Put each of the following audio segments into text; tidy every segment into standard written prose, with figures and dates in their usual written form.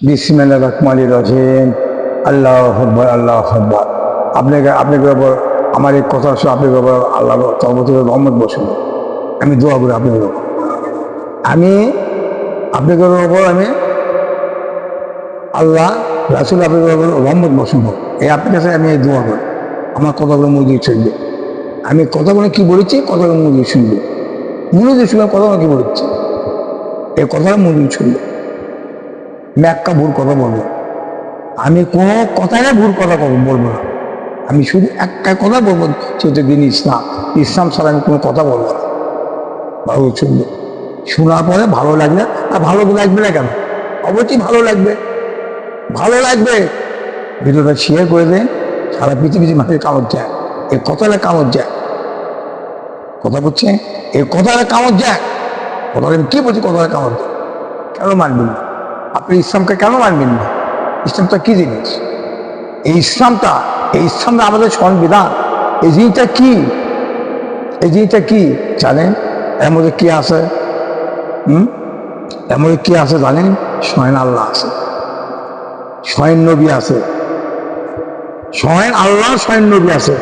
বিসমিল্লাহির রহমানির রহিম। আল্লাহু আকবার, আল্লাহু আকবার। আপনাকে আমার এই কথা শুনে আপনাকে আল্লাহ তরফ রহমত বসুন। আমি দোয়া করি আপনাদের উপর। আপনাদের উপর আমি আল্লাহ রাসূল আপনাদের উপর রহমত বসুন। এই আপনার কাছে আমি এই দোয়া করি, আমার কথাগুলো মনোযোগ শুনবে। আমি কথাগুলো কি বলেছি, কথাগুলো মনোযোগ শুনবে। মনোযোগ শুনবে কথাগুলো কি বলেছি, এই কথাটা মনোযোগ শুনবে। আমি একটা ভুল কথা বলবো, আমি কোনো কথায় ভুল কথা বলবো না। আমি শুধু একটা কথা বলবো, সেটা দিন ইসলাম। ইসলাম ছাড়া আমি কোনো কথা বলবো না। ভালো শুনবে, শোনার পরে ভালো লাগবে। আর ভালো লাগবে না কেন? অবশ্যই ভালো লাগবে, ভালো লাগবে। ভিডিওটা শেয়ার করে দেন, সারা পৃথিবীতে মানুষের কামড় যায়। এই কথাটা কামড় যায়, কথা বলছে, এই কথাটা কামড় যায়। কথাটা আমি কি বলছি, কথাটা কামড় যায়। কেন মানবেন না আপনি ইসলামকে? কেন মানবেন না? ইসলামটা কি জিনিস? এই ইসলামটা আমাদের সংবিধান। এই জিনিসটা কি? এই জিনিসটা কি জানেন? এর মধ্যে কি আছে? এর মধ্যে কি আছে জানেন? স্বয়ং আল্লাহ আছে, স্বয়ং নবী আছে, স্বয়ং আল্লাহ, স্বয়ং নবী আছে।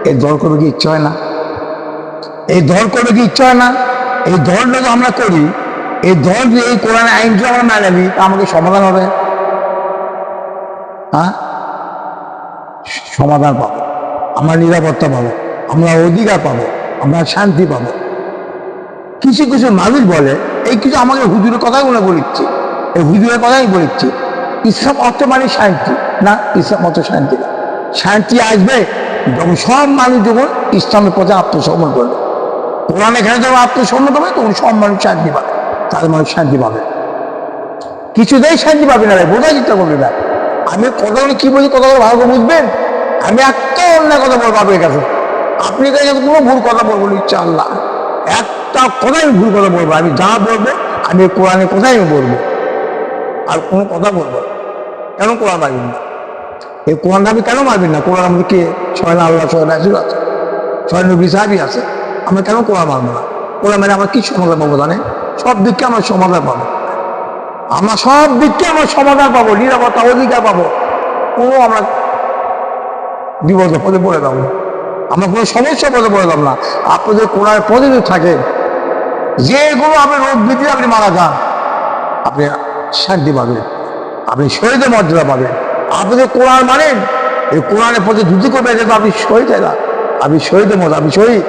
এই দল করবে কি ইচ্ছা হয় না? এই দল করবে কি ইচ্ছা হয় না? এই দলটা যদি আমরা করি, এই দল যে এই কোরআনের আইন যদি আমরা মেনে নিই, তা আমাকে সমাধান হবে। হ্যাঁ, সমাধান পাবো, আমরা নিরাপত্তা পাবো, আমরা অধিকার পাবো, আমরা শান্তি পাবো। কিছু কিছু মানুষ বলে, এই কিছু আমাকে হুজুরের কথাই মনে বলিচ্ছে, এই হুজুরের কথাই বলিচ্ছে ইসলাম অর্থ মানে শান্তি। না, ইসলাম অর্থ শান্তি না। শান্তি আসবে যখন সব মানুষ যখন ইসলামের পথে আত্মসমর্পণ করবে। কোরআন এখানে যখন আত্মসমর্পণ করবে, তখন সব মানুষ শান্তি পাবে, তাদের মানুষ শান্তি পাবে। কিছুতেই শান্তি পাবে না, বোঝার চেষ্টা করবে না। আমি কথাগুলো কি বলছি, কথাগুলো ভালো করে বুঝবেন। আমি একটা অন্য কথা বলবো আপনার কাছে, আপনি কাছে কোনো ভুল কথা বলবো না, ইচ্ছা আল্লাহ। একটা কথাই ভুল কথা বলবো, আমি যা বলবো আমি কোরআনের কথাই আমি বলবো, আর কোনো কথা বলবো না। কেন কোরআন মারবেন না? এই কোরআনটা আপনি কেন মারবেন না? কোরআন আমাদের কে? ছয় না আল্লাহ, ছয় রাসূল আছে, ছয় নবী সাহাবী আছে। আমরা কেন কোরআন মারবো না? কোরআন মানে আমার কি সমাধান পাবো জানেন? সব দিককে আমার সমাধান পাবো, আমরা সব দিককে আমার সমাধান পাবো, নিরাপত্তা, অধিকার পাবো। কোনো আমরা বিপদ পদে পড়ে যাবো না, আমরা কোনো সমস্যা পদে পড়ে যাবো না। আপনাদের কোরআন পদে যদি থাকে, যেগুলো আপনি রোগ বিধি আপনি মারা যান, আপনি শান্তি পাবেন, আপনি শহীদের মর্যাদা পাবেন। আপনি যে কোরআন মানেন, এই কোরআনের পথে যুদ্ধ করবেন, যেহেতু আপনি শহীদ হয় না, আপনি শহীদের মর্যাদা, আপনি শহীদ,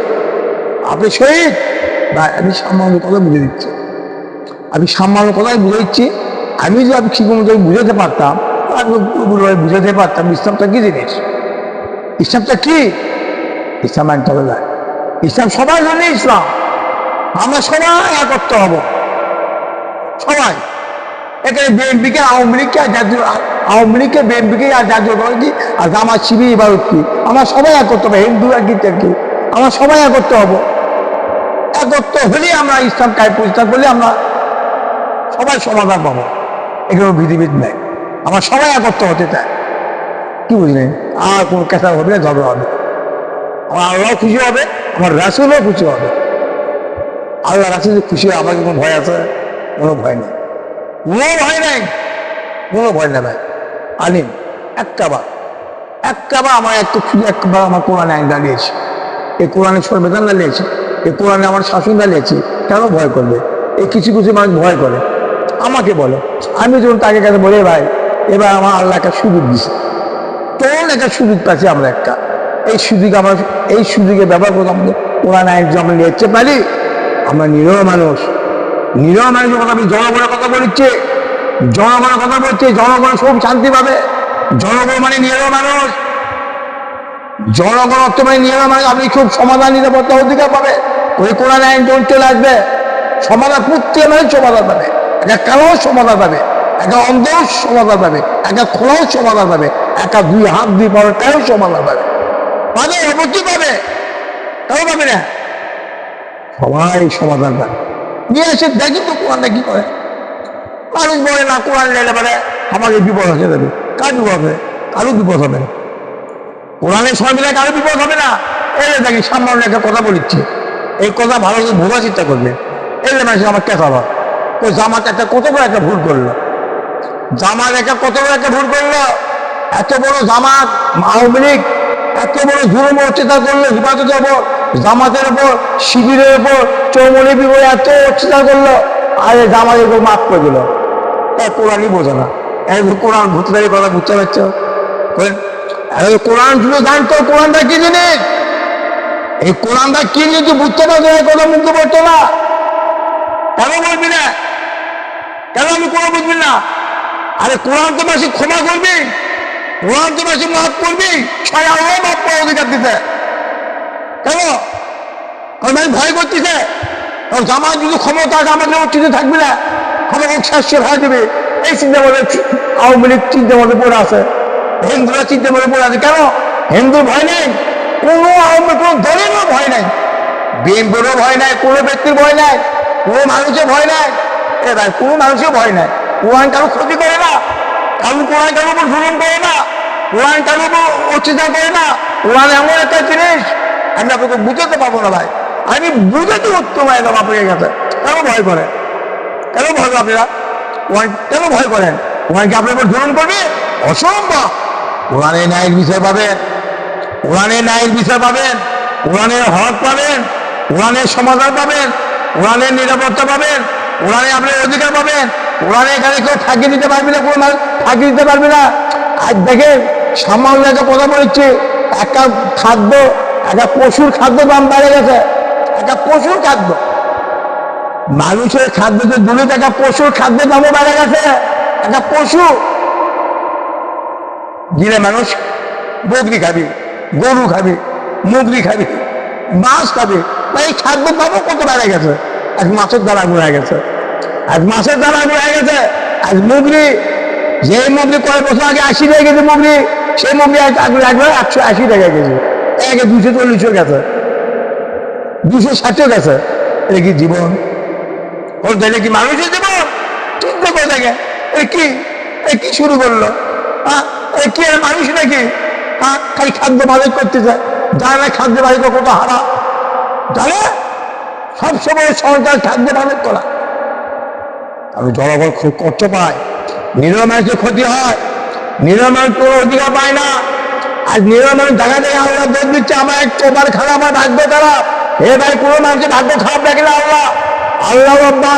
আপনি শহীদ। না, আমি সামান্য কথা বুঝে দিচ্ছি, আমি সামান্য কথাই বুঝে দিচ্ছি। আমি যদি আপনি ঠিক মতো বুঝাতে পারতাম, আমি বুঝাতে পারতাম ইসলামটা কি জিনিস, ইসলামটা কি। ইসলাম মানতে হবে না, ইসলাম সবার জন্য ইসলাম। আমরা সবাই একত্র হব, সবাই। এখানে বিএনপিকে, আওয়ামী লীগকে, আওয়ামী লীগকে, বিএনপিকে আর জাতীয় দল কি, আর জামাত শিবির ইবাদত কি, আমরা সবাই একত্র হবো। হিন্দু আর কি, আমরা সবাই একত্র হবো। একত্র হলে আমরা ইসলাম কায়ে প্রতিষ্ঠা করলে আমরা সবাই সমাধান পাবো। এগুলো বিধিবিধ নেই, আমরা সবাই একত্র হতে চাই। কি বুঝলেন? আর কোনো কেঁচা হবে না, ঝগড়া হবে। আমার আল্লাহ খুশি হবে, আমার রাসূলও খুশি হবে। আল্লাহ রাসূল খুশি হবে, আমাকে কোনো ভয় আছে? কোনো ভয় নেই, কোনো ভয় নেই, কোনো ভয় নেই ভাই। আলিম একটাবার আমার একটু খুশি, একবার আমার কোরআনে আইন দাঁড়িয়েছে, এই কোরআনের সংবিধান দাঁড়িয়েছে, এই কোরআনে আমার শাসন দাঁড়িয়েছে। কেন ভয় করবে? এই কিছু কিছু মানুষ ভয় করে, আমাকে বলে। আমি যখন তাকে কাছে বলি, ভাই এবার আমার আল্লাহ একটা সুযোগ দিছে, তখন একটা সুযোগ পাচ্ছি আমরা একটা, এই সুযোগ আমরা, এই সুযোগে ব্যবহার করতে আমাদের কোরআন আইন যে আমরা নিতে পারি। আমরা নিরহ মানুষ, নিরহ মানুষের কথা, আমি জনগণের কথা বলিচ্ছে, জনগণের কথা বলছে, জনগণ সব শান্তি পাবে। জনগণ মানে নিরহ মানুষ, জনগণ অর্থ মানে নিরহ মানুষ। আপনি খুব সমাধান, নিরাপত্তা, অধিকার পাবে। ওই কোরআন আইন যখন চলে আসবে, সমাধান, প্রত্যেক মানুষ সমাধান পাবে। একটা কালোও সমাধান পাবে, একটা অন্ধও সমাধান পাবে, একটা খোলাও সমাধান পাবে, একটা দুই হাত দুই পাওয়াটাও সমাধান পাবে। পাবে, অবশ্যই পাবে, কেন পাবে না? সবাই সমাধান পাবে। নিয়ে এসে দেখি তো কোরআনটা কি করে। মানুষ বলে না কোরআন লেলে পারে আমাকে বিপদ হয়ে যাবে। কার বিপদ হবে? কারো বিপদ হবে না। কোরআনের সংবিধানে কারো বিপদ হবে না। এলে দেখি সামান্য একটা কথা বলিচ্ছে, এই কথা ভালো করে বোঝার চেষ্টা করবে। এলে মানুষ আমার কেঁচা হয়, ওই জামাত একটা কত বড় একটা ভুল করলো। জামাত একটা কত বড় একটা ভুল করলো, এত বড় জামাত আওয়ামী লীগ এত বড় জুলুম অত্যাচার করলো হেফাজতের ওপর, জামাতের ওপর, শিবিরের ওপর, চৌমনি বিবরে এত অত্যাচার করলো, আর জামাত এগুলো মাফ করে দিল। কোরআনই বোঝে না, কোরআন ভূতদারি কথা বুঝতে পারছো? কোরআন শুধু জানতো কোরআনটা কি জিনিস, এই কোরআনটা কি জিনিস বুঝতে পারতো কথা মুগ্ধ পড়তো না। কেন বলবি না? কেন আমি কোরআন বুঝবি না? আরে কোরআন তো বেশি ক্ষমা করবি, কোরআন তো বেশি মাফ করবি, ছয় আল্লাহ মাফ করার অধিকার দিতে। কেন? কারণ আমি ভয় করতেছে, কারণ জামাত যদি ক্ষমতা আছে আমাদের অর্থিতে থাকবি না, আমাকে শেষ হয়ে দেবে, এই চিন্তা মধ্যে আওয়ামী লীগ চিন্তা মধ্যে পড়ে আছে, হিন্দুরা চিন্তা মধ্যে পড়ে আছে। কেন? হিন্দুর ভয় নেই, কোনো আওয়ামী কোনো দলেরও ভয় নাই, বিএনপিরও ভয় নাই, কোনো ব্যক্তির ভয় নাই, কোনো মানুষের ভয় নাই, ভাই কোনো মানুষের ভয় নাই। কোরআন কারো ক্ষতি করে না, কারণ কোরআন কারোর উপর জুলুম করে না, কোরআন কারোর উপর অত্যাচার করে না। কোরআন এমন একটা জিনিস আমি আপনাকে বুঝাতে পারবো না ভাই, আমি বুঝাতে উত্তম একদম আপনাকে গেছে। কেন ভয় করে? কেন ভয় করেন আপনারা? কোরআন কেন ভয় করেন? কোরআন কি আপনার উপর জুলুম করবে? অসম্ভব। কোরআনের ন্যায়ের বিষয় পাবেন, কোরআনের ন্যায়ের বিষয় পাবেন, কোরআনের হক পাবেন, কোরআনের সমাধান পাবেন, কোরআনের নিরাপত্তা পাবেন, কোরআনে আপনার অধিকার পাবেন। কোরআনে এখানে কেউ ফাঁকি দিতে পারবে না, কোনো ফাঁকি দিতে পারবে না। আজ দেখেন সামান্য একটা কথা বলেছে, একটা খাদ্য, একটা পশুর খাদ্য দাম বেড়ে গেছে, একটা পশুর খাদ্য, মানুষের খাদ্য যে 2 টাকা, পশুর খাদ্যের দামও বেড়ে গেছে। একটা পশু গিলে মানুষ বকরি খাবি, গরু খাবি, মুগরি খাবি, মাছ খাবি, এই খাদ্যের দামও কত বেড়ে গেছে। আজ মাছের দাম আগুন হয়ে গেছে, আজ মাছের দাম আগুন হয়ে গেছে। আজ মুগরি, যে মুগরি কয়েক বছর আগে 80 টাকা কেজি মুগরি, সেই মুগরি আগুন লাগবে 180 টাকা কেজি, একে 240 গেছে, 260 গেছে। এটা কি জীবন? ওর দিলে কি মানুষের জীবন? চিন্তা করে থাকে এই কি শুরু করলো? হ্যাঁ, এই কি মানুষ নাকি? হ্যাঁ, খালি খাদ্য বাজেট করতে যায়, জানে না খাদ্য বাজেট কত হারা, জানে সবসময় সরকার খাদ্য বাজেট করা। আমি জনগণ খুব কষ্ট পাই, নিরীহ মানুষের ক্ষতি হয়, নিরীহ মানুষ কোনো অধিকার পায় না। আজ নিরীহ মানুষ দেখা দেখে আল্লাহ দোষ দিচ্ছে, আমার এক কপাল খারাপ, আমার ভাগ্য খারাপ। হে ভাই, কোনো মানুষের ভাগ্য খারাপ দেখে না আল্লাহ। আল্লাহ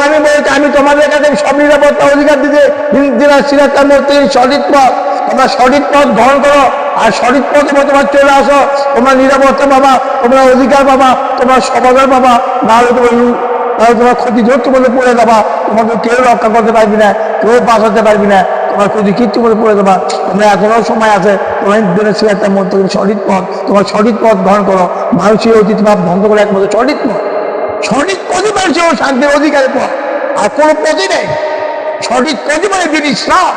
আমি বলছি, আমি তোমাদের কাছে সব নিরাপত্তা অধিকার দিতে সিরাতার মধ্যে সঠিক পথ, তোমরা সঠিক পথ গ্রহণ করো, আর সঠিক পথে তোমার চলে আসো, তোমরা নিরাপত্তা পাবা, তোমরা অধিকার পাবা, তোমরা সমাধান পাবা। নাহলে তোমার ক্ষতি ধরতে বলে পড়ে যাবা, তোমাকে কেউ রক্ষা করতে পারবি না, কেউ বাঁচাতে পারবি না, তোমার ক্ষতি কিচ্ছু বলে পড়ে যাবা। তোমরা এখনো সময় আছে, তোমার দিনের সিরাতার মধ্যে সঠিক পথ, তোমার সঠিক পথ গ্রহণ করো, মানুষের অতীত ভাব বন্ধ করে একমাত্র সঠিক পথ, সঠিক পথই মানুষ শান্তির অধিকারের পথ, আর কোনো পথই নেই। সঠিক পথই মানে দিন ইসলাম।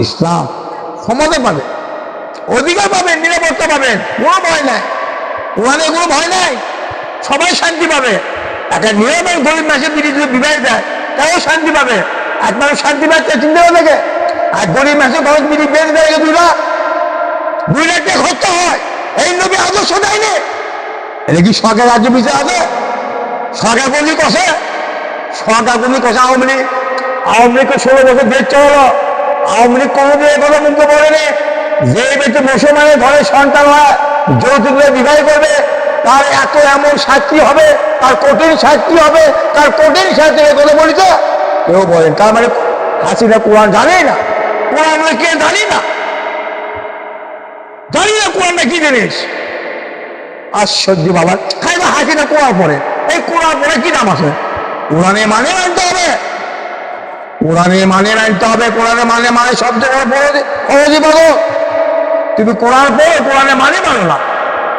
ইসলাম ক্ষমতা পাবে, অধিকার পাবেন, নিরাপত্তা পাবেন, কোনো ভয় নাই। কোরআনে কোনো ভয় নাই, সবাই শান্তি পাবে। একটা নিরাপদ গরিব মাসের বিড়ি যদি বিবাহ দেয়, তাও শান্তি পাবে। এক মানুষ শান্তি পাচ্ছে চিন্তা করে দেখে, আর গরিব মাসের খরচ বিড়ি বেঁধে দেয় 2 লাখ, 2 লাখ টাকা খরচা হয়। এই নবী আদর্শ দেয়নি। এটা কি সরকার রাজ্য বিচার হবে? সরকার কোনদিন কষে, সরকার কোনদিন কষে। আওয়ামী লীগকে 16 বছর দেখতে হলো, আওয়ামী লীগ কোনোদিন এগুলো মুক্ত করেনি। যে ব্যক্তি মুসলমানের ঘরে সন্তান হয়, যৌতুক বিবাহ করবে, তার এমন শাস্তি হবে, তার কঠিন শাস্তি হবে, তার কঠিন শাস্তি এগুলো বলিতে কেউ বলেন। তার মানে হাসিনা কোরআন জানেই না, কোরআন কে জানি না, জানি না কোরআনটা কি জিনিস। আশ্চর্য বাবা, খাই না হাসিনা কোরআন পড়ে, এই কোরআন পড়ে কি দাম আছে? কোরআনে মানে আনতে হবে, কোরআনে মানে আনতে হবে, কোরআনে মানে সব জায়গায় ফরজি বলো। তুমি কোরআন পড়ো, কোরআনে মানে মানো না।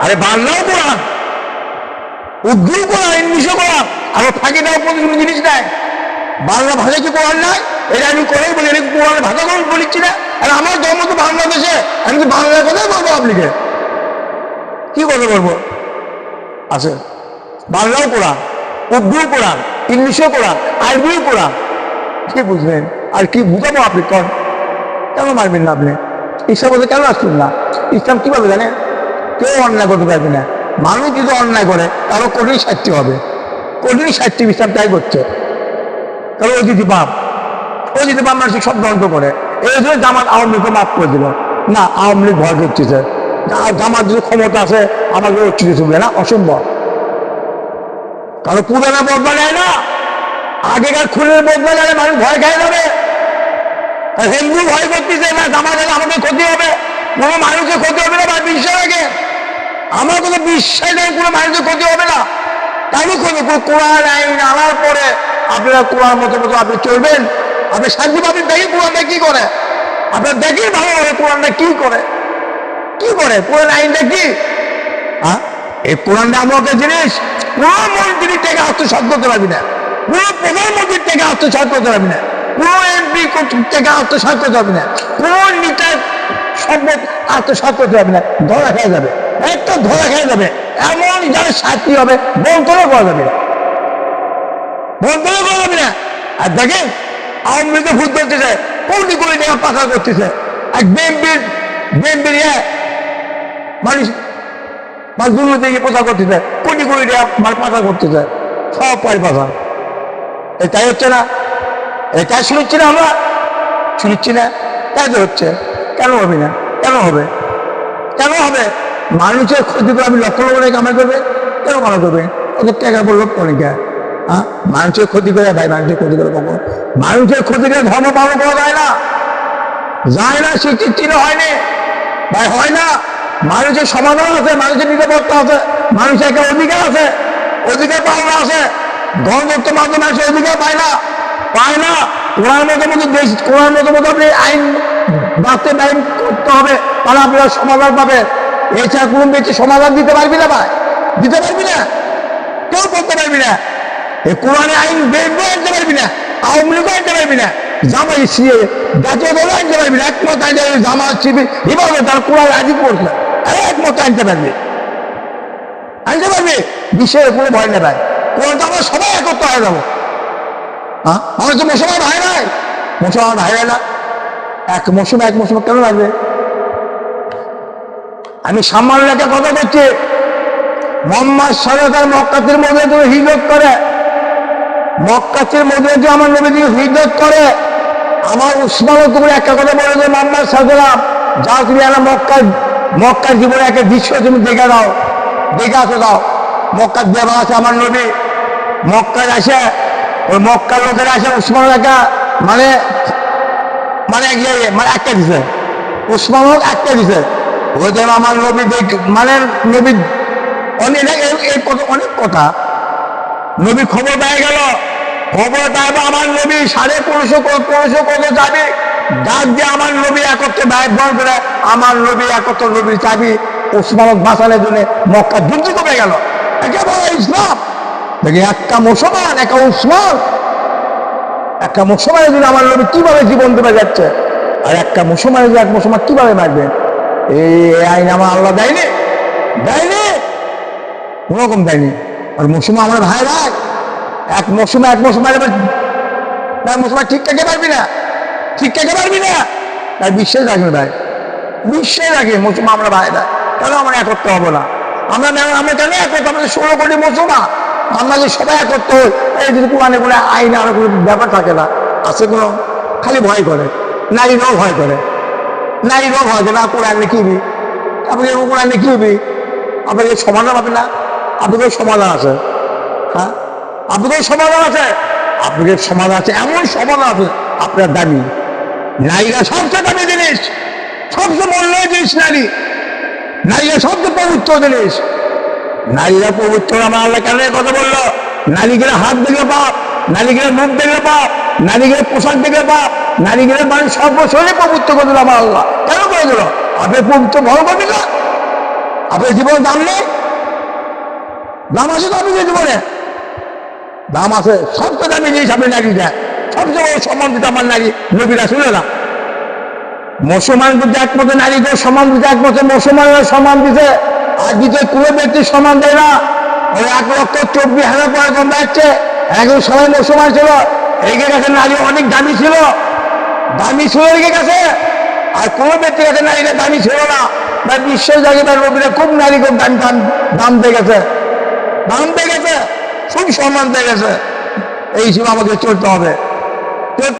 আরে বাংলাও কোরআন, উর্দু কোরআন, ইংলিশও কোরআন, আবার ফাঁকি দেওয়ার কোনো জিনিস নাই। বাংলা ভাষা কি কোরআন নাই? এটা আমি করেই বলি, এটা কোরআনের ভাষা কোনো বলিচ্ছি না। আর আমার ধর্ম তো বাংলাদেশে, আমি তো বাংলার কথাই বলবো আপনাকে, কি কথা বলবো? আছে বাংলাও কোরআন, উর্দু কোরআন, ইংলিশও কোরআন, আরবিও কোরআন। কি বুঝলেন? আর কি বুঝাবো আপনি? কেন মারবেন না আপনি? ইসলাম বলতে কেন আসছেন না? ইসলাম কিভাবে জানেন? কেউ অন্যায় করতে পারবে না। মানুষ যদি অন্যায় করে তারও কঠিন শাস্তি হবে, কঠিন শাস্তি ইসলাম তাই করছে। তাহলে অতিথি পাপ, মসজিদে মানুষ সব ধ্বংস করে। এই জন্য জামাত আওয়ামী লীগকে মাফ করে দিল না। আওয়ামী লীগ ভয় করতেছে, জামাত যদি ক্ষমতা আছে আমাকে চুরি চুববে না, অসম্ভব। কারণ পুরানা বদলা নেয় না, আগেকার খুনের বদলা গেলে মানুষ ভয় খাই যাবে। হিন্দু ভয় করতেছে না জামাত গেলে আমাদের ক্ষতি হবে, কোনো মানুষের ক্ষতি হবে না। বিশ্বাস আগে আমার কোনো বিশ্বাস নেই কোনো মানুষের ক্ষতি হবে না। তাই কোরআন আইন আনার পরে আপনারা কোরআন মতো মতো আপনি চলবেন, আপনি শান্তি পাবেন। দেখি কোরআনটা কি করে, আপনার দেখি ভালোভাবে কোরআনটা কি করে, কি করে কোরআন আইনটা কি। হ্যাঁ, এই কোরআনটা এমন একটা জিনিস, কোনো মন্ত্রীর থেকে আত্মসাৎ করতে পারবি না, কোনো প্রধানমন্ত্রীর থেকে আত্মসাৎ করতে পারবি না, কোনো এমপি থেকে আত্মসাৎ করতে পারবি না, কোনো নেতার সম্পদ আত্মসাৎ করতে পারবি না। ধরা খেয়ে যাবে, একটা ধরা খেয়ে যাবে, এমন যার শাস্তি হবে বন্তরও করা যাবে না, বন্তরও করা যাবে না। আর দেখেন আওয়ামী লীগে ভোট করতেছে, কোটি কোটি টাকা পাচার করতেছে, আর বিএনপির মানুষ দুর্নীতি থেকে প্রচার করতেছে, কোটি কোটি টাকা পাচার করতেছে, সব পয় পাচার। এটাই হচ্ছে না, এটাই শুনছি না, আমরা শুনছি না, তাই তো হচ্ছে। কেন হবে না, কেন হবে, কেন হবে? মানুষের ক্ষতি করে আমি লক্ষ লক্ষ টাকা কামাই করবে, কেন কামাই করবে? ওদের টাকা বললো অনেকে। হ্যাঁ, মানুষের ক্ষতি করে ভাই, মানুষের ক্ষতি করে কখন? মানুষের ক্ষতি করে ধর্ম পালন করা যায় না, যায় না, স্বীকৃতি হয়নি ভাই, হয় না। মানুষের সমাধান আছে, মানুষের নিরাপত্তা আছে, মানুষের একটা অধিকার আছে, অধিকার পাওনা আছে। গণতন্ত্র মাধ্যমে মানুষের অধিকার পায় না, পায় না। কোরআন মতো মতো দেশ, কোরআন মতো মতো আপনি আইন বাস্তব আইন করতে হবে, তাহলে আপনারা সমাধান পাবে। এছাড়া কোন ব্যক্তি সমাধান দিতে পারবি না ভাই, দিতে পারবি না, কেউ করতে পারবি না। এই কোরআনে আইন বেরও আনতে পারবি না, আওয়ামী লীগও আনতে পারবি না, জামাই জাতীয় দলও আনতে পারবি না। একমত আনতে পারবি, জামাত শিবির এভাবে তার কোরআন রাজি করছে, একমত আনতে পারবি, আনতে পারবি। বিশ্বের কোনো ভয় নেই ভাই, কোরআনটা আমরা সবাই একত্র হয়ে যাবো। হ্যাঁ, আমার তো মুসলমান ভাই নাই, মুসলমান ভাই না, এক মৌসুমে কেন লাগবে? আমি সামান্য একটা কথা বলছি, মোহাম্মদ সাল্লাল্লাহু মক্কাতের মধ্যে তুমি হিজরত করে, মক্কাতের মধ্যে যে আমার নবী হিজরত করে, আমার উসমানও তুমি একটা কথা বলে যে মোহাম্মদ সাল্লাল্লাহু যাও তুমি একটা মক্কার জীবনে একটা দৃশ্য তুমি দেখে দাও, দেখে আসো দাও। মক্কার দেওয়া আছে আমার নবী, মক্কায় আসে, ওই মক্কার লোকেরা আসে উসমান একটা মানে একটা দিছে, উসমান একটা দিছে। ওদের আমার নবী মানে নবী অনেক কথা নবী খবর পেয়ে গেল, খবর পাইব আমার নবী 1500 কত যাবি, ডাক দিয়ে আমার নবী একত্রে বাইক বল করে আমার নবী একত্র নবীর চাবি উসমানক বাঁচানোর জন্য মক্কা যুদ্ধ করে গেল। একেবারে ইসলাম দেখি একটা মুসলমান, একটা উসমান, একটা মুসলমানের জন্য আমার নবী কিভাবে জীবন দেবে যাচ্ছে, আর একটা মুসলমানের জন্য এক মুসলমান কিভাবে মারবেন, এই আইন আমার আল্লাহ দেয়নি, দেয়নি, কোনোরকম দেয়নি। আর মুসলমান আমার ভাই ভাই, এক মুসলমান মুসলমান ঠিক থাকতে পারবি না, ঠিক থাকতে পারবি না। তাই বিশ্বাস রাখবে ভাই, বিশ্বাস রাখে মুসলমান আমরা ভাই ভাই, কেন আমরা একত্র হবো না? আমরা কেন একত্র? আমাদের 16 কোটি মুসলমান, আমরা যে সবাই একত্র হই, এই যদি কোরআনে কোনো আইন আর কোনো ব্যাপার থাকে না, আছে কোনো, খালি ভয় করে, নারীরাও ভয় করে, নারীরাও ভয় করে না। কোরআনে কি হবি, আপনি কোরআনে কি হবি, আপনাকে সমাধান হবে না, আপনাদের সমাধান আছে। হ্যাঁ, আপনাদের সমাধান আছে, আপনাদের সমাধান আছে, এমন সমাধান আছে আপনার দাবি। নারীরা সবচেয়ে দামি জিনিস, সবচেয়ে মূল্যের জিনিস নারী, নারীরা সবচেয়ে পবিত্র জিনিস। নারীরা পবিত্র, আমার আল্লাহ কেন কথা বললো? নারীগুলো হাত দেখলে পাপ, নারীগুলো মুখ দেখলে পাপ, নারীগুলো পোশাক দেখলে পাপ, নারীগুলো মানুষ সর্বশরীরে পবিত্র করে দিল আমার আল্লাহ। কেন করে দিল? আপনি পবিত্র বড় করবি না? আপনার জীবনের দাম নেই? দাম আছে তো আপনাদের জীবনে, দাম আছে, সবচেয়ে দামি জিনিস আপনি নারী দেয়, সবচেয়ে বড় সম্মান দিতে আমার নারী নবীরা শুনে না। মুসলমান কিন্তু একমতে নারীকে সম্মান দিতে, একমতে মুসলমানরা সম্মান দিতে, আর দিতে কোনো ব্যক্তি সম্মান দেয় না। ওই 1,24,000 পরে কম যাচ্ছে, এখন সবাই মুসলমান ছিল, এগিয়ে গেছে নারী অনেক দামি ছিল, দামি ছিল এগিয়ে গেছে, আর কোনো ব্যক্তির কাছে নারীরা দামি ছিল না। বা বিশ্বের জায়গায় নবীরা খুব নারী খুব দাম দিয়ে গেছে, দাম দিয়ে গেছে, খুব সম্মান দিয়ে গেছে। এই হিসেবে আমাকে চলতে হবে।